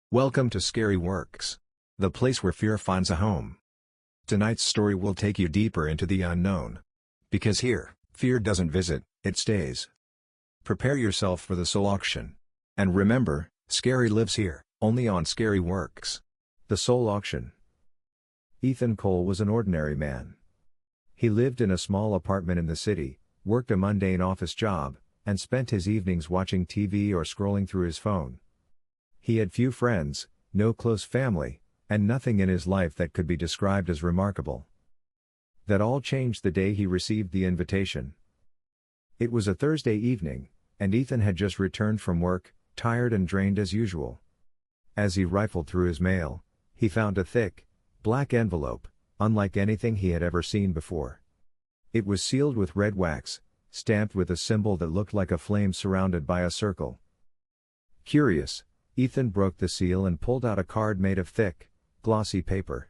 Welcome to Scary Works, the place where fear finds a home. Tonight's story will take you deeper into the unknown. Because here, fear doesn't visit, it stays. Prepare yourself for the soul auction. And remember, scary lives here, only on Scary Works. The Soul Auction. Ethan Cole was an ordinary man. He lived in a small apartment in the city, worked a mundane office job, and spent his evenings watching TV or scrolling through his phone. He had few friends, no close family, and nothing in his life that could be described as remarkable. That all changed the day he received the invitation. It was a Thursday evening, and Ethan had just returned from work, tired and drained as usual. As he rifled through his mail, he found a thick, black envelope, unlike anything he had ever seen before. It was sealed with red wax, stamped with a symbol that looked like a flame surrounded by a circle. Curious, Ethan broke the seal and pulled out a card made of thick, glossy paper.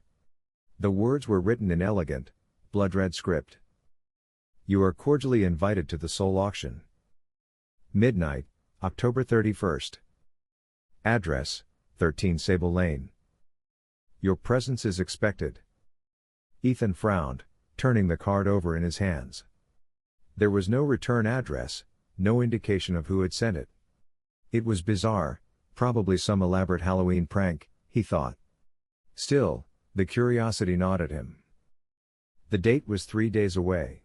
The words were written in elegant, blood-red script. You are cordially invited to the Soul Auction. Midnight, October 31st. Address, 13 Sable Lane. Your presence is expected. Ethan frowned, turning the card over in his hands. There was no return address, no indication of who had sent it. It was bizarre. Probably some elaborate Halloween prank, he thought. Still, the curiosity gnawed at him. The date was 3 days away.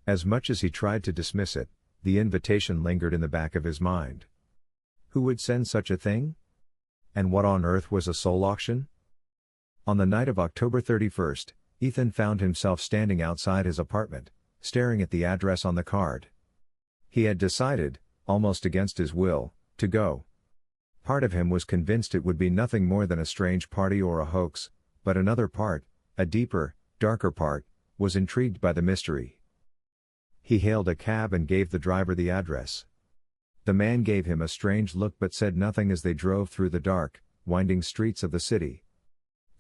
As much as he tried to dismiss it, the invitation lingered in the back of his mind. Who would send such a thing? And what on earth was a soul auction? On the night of October 31st, Ethan found himself standing outside his apartment, staring at the address on the card. He had decided, almost against his will, to go. Part of him was convinced it would be nothing more than a strange party or a hoax, but another part, a deeper, darker part, was intrigued by the mystery. He hailed a cab and gave the driver the address. The man gave him a strange look but said nothing as they drove through the dark, winding streets of the city.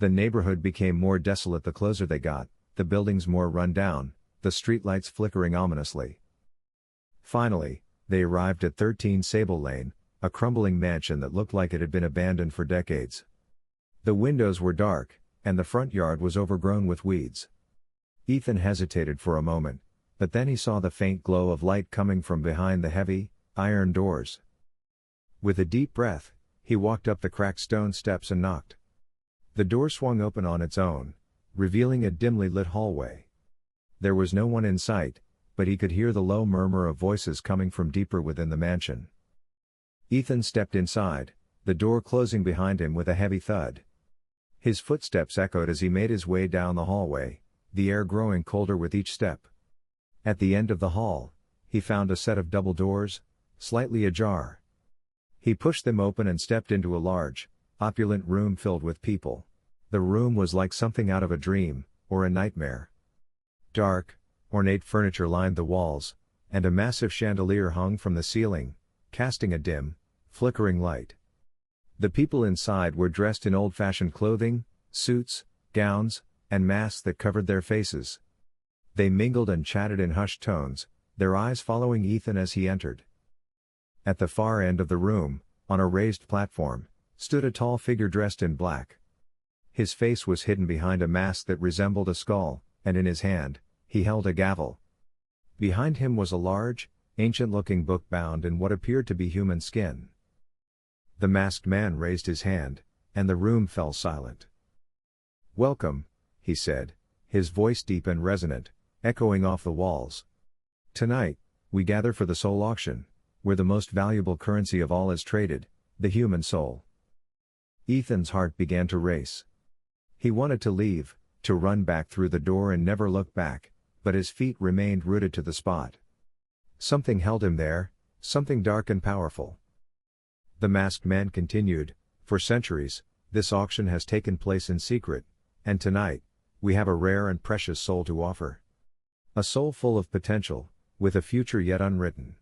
The neighborhood became more desolate the closer they got, the buildings more run down, the streetlights flickering ominously. Finally, they arrived at 13 Sable Lane, a crumbling mansion that looked like it had been abandoned for decades. The windows were dark, and the front yard was overgrown with weeds. Ethan hesitated for a moment, but then he saw the faint glow of light coming from behind the heavy, iron doors. With a deep breath, he walked up the cracked stone steps and knocked. The door swung open on its own, revealing a dimly lit hallway. There was no one in sight, but he could hear the low murmur of voices coming from deeper within the mansion. Ethan stepped inside, the door closing behind him with a heavy thud. His footsteps echoed as he made his way down the hallway, the air growing colder with each step. At the end of the hall, he found a set of double doors, slightly ajar. He pushed them open and stepped into a large, opulent room filled with people. The room was like something out of a dream, or a nightmare. Dark, ornate furniture lined the walls, and a massive chandelier hung from the ceiling, casting a dim, flickering light. The people inside were dressed in old-fashioned clothing, suits, gowns, and masks that covered their faces. They mingled and chatted in hushed tones, their eyes following Ethan as he entered. At the far end of the room, on a raised platform, stood a tall figure dressed in black. His face was hidden behind a mask that resembled a skull, and in his hand, he held a gavel. Behind him was a large, ancient-looking book bound in what appeared to be human skin. The masked man raised his hand, and the room fell silent. "Welcome," he said, his voice deep and resonant, echoing off the walls. "Tonight, we gather for the soul auction, where the most valuable currency of all is traded, the human soul." Ethan's heart began to race. He wanted to leave, to run back through the door and never look back, but his feet remained rooted to the spot. Something held him there, something dark and powerful. The masked man continued, "For centuries, this auction has taken place in secret, and tonight, we have a rare and precious soul to offer. A soul full of potential, with a future yet unwritten."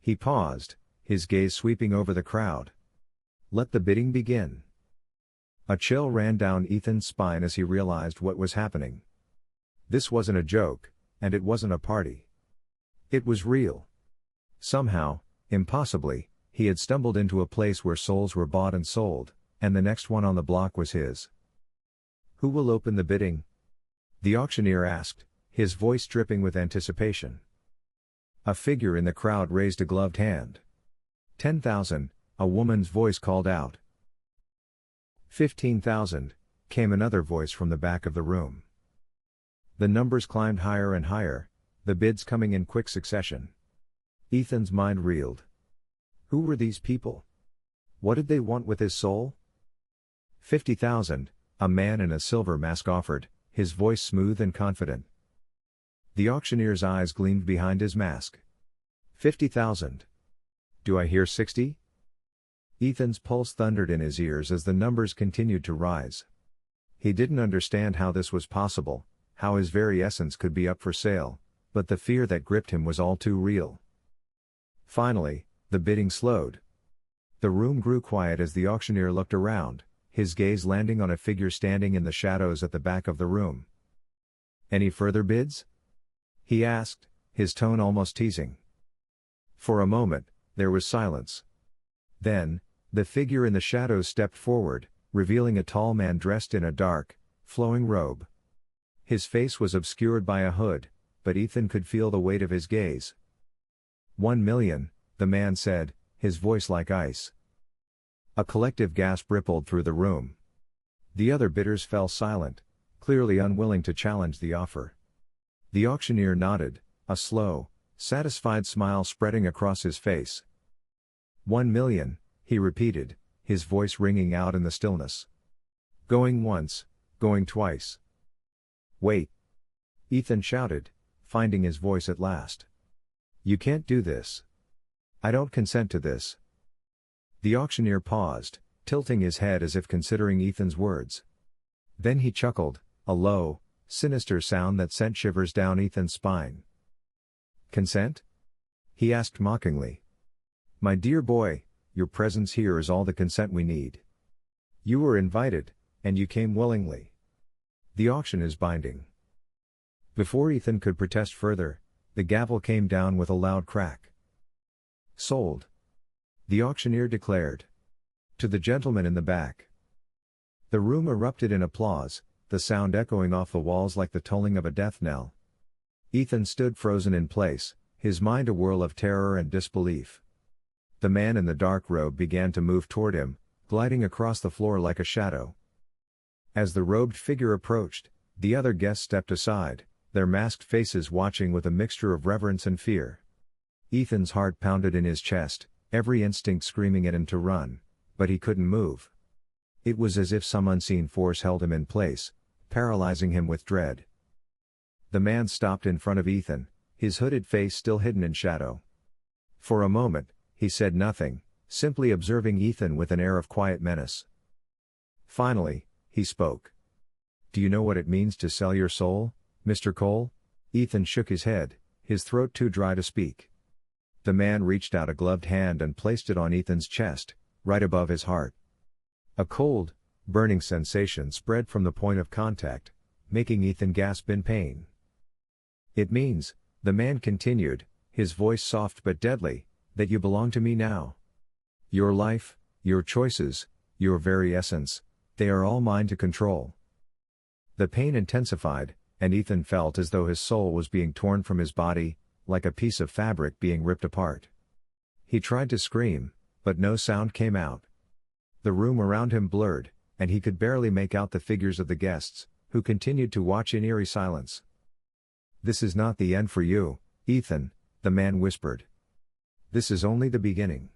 He paused, his gaze sweeping over the crowd. "Let the bidding begin." A chill ran down Ethan's spine as he realized what was happening. This wasn't a joke, and it wasn't a party. It was real. Somehow, impossibly, He had stumbled into a place where souls were bought and sold, and the next one on the block was his. "Who will open the bidding?" the auctioneer asked, his voice dripping with anticipation. A figure in the crowd raised a gloved hand. 10,000, a woman's voice called out. 15,000, came another voice from the back of the room. The numbers climbed higher and higher, the bids coming in quick succession. Ethan's mind reeled. Who were these people? What did they want with his soul? 50,000, a man in a silver mask offered, his voice smooth and confident. The auctioneer's eyes gleamed behind his mask. 50,000. Do I hear 60? Ethan's pulse thundered in his ears as the numbers continued to rise. He didn't understand how this was possible, how his very essence could be up for sale, but the fear that gripped him was all too real. Finally, the bidding slowed. The room grew quiet as the auctioneer looked around, his gaze landing on a figure standing in the shadows at the back of the room. "Any further bids?" he asked, his tone almost teasing. For a moment, there was silence. Then, the figure in the shadows stepped forward, revealing a tall man dressed in a dark, flowing robe. His face was obscured by a hood, but Ethan could feel the weight of his gaze. 1,000,000, the man said, his voice like ice. A collective gasp rippled through the room. The other bidders fell silent, clearly unwilling to challenge the offer. The auctioneer nodded, a slow, satisfied smile spreading across his face. 1,000,000, he repeated, his voice ringing out in the stillness. Going once, going twice. Wait! Ethan shouted, finding his voice at last. You can't do this. I don't consent to this. The auctioneer paused, tilting his head as if considering Ethan's words. Then he chuckled, a low, sinister sound that sent shivers down Ethan's spine. Consent? He asked mockingly. My dear boy, your presence here is all the consent we need. You were invited, and you came willingly. The auction is binding. Before Ethan could protest further, the gavel came down with a loud crack. Sold. The auctioneer declared. To the gentleman in the back. The room erupted in applause, the sound echoing off the walls like the tolling of a death knell. Ethan stood frozen in place, his mind a whirl of terror and disbelief. The man in the dark robe began to move toward him, gliding across the floor like a shadow. As the robed figure approached, the other guests stepped aside, their masked faces watching with a mixture of reverence and fear. Ethan's heart pounded in his chest, every instinct screaming at him to run, but he couldn't move. It was as if some unseen force held him in place, paralyzing him with dread. The man stopped in front of Ethan, his hooded face still hidden in shadow. For a moment, he said nothing, simply observing Ethan with an air of quiet menace. Finally, he spoke. Do you know what it means to sell your soul, Mr. Cole? Ethan shook his head, his throat too dry to speak. The man reached out a gloved hand and placed it on Ethan's chest, right above his heart. A cold, burning sensation spread from the point of contact, making Ethan gasp in pain. It means, the man continued, his voice soft but deadly, that you belong to me now. Your life, your choices, your very essence, they are all mine to control. The pain intensified, and Ethan felt as though his soul was being torn from his body, like a piece of fabric being ripped apart. He tried to scream, but no sound came out. The room around him blurred, and he could barely make out the figures of the guests, who continued to watch in eerie silence. This is not the end for you, Ethan, the man whispered. This is only the beginning.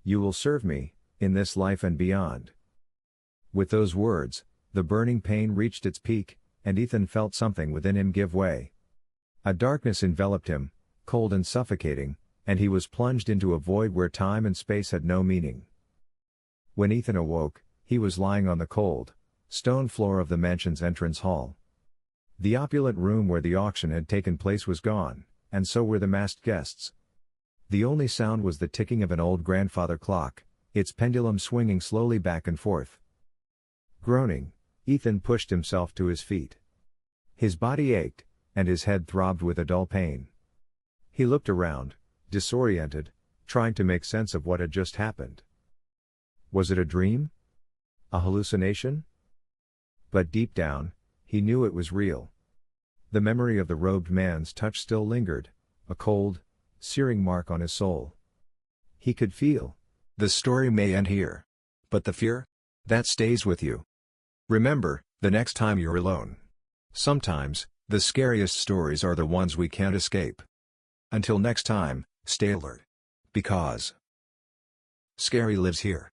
You will serve me, in this life and beyond. With those words, the burning pain reached its peak, and Ethan felt something within him give way. A darkness enveloped him, cold and suffocating, and he was plunged into a void where time and space had no meaning. When Ethan awoke, he was lying on the cold, stone floor of the mansion's entrance hall. The opulent room where the auction had taken place was gone, and so were the masked guests. The only sound was the ticking of an old grandfather clock, its pendulum swinging slowly back and forth. Groaning, Ethan pushed himself to his feet. His body ached, and his head throbbed with a dull pain. He looked around, disoriented, trying to make sense of what had just happened. Was it a dream? A hallucination? But deep down, he knew it was real. The memory of the robed man's touch still lingered, a cold, searing mark on his soul. He could feel. The story may end here. But the fear? That stays with you. Remember, the next time you're alone. Sometimes, the scariest stories are the ones we can't escape. Until next time, stay alert. Because scary lives here.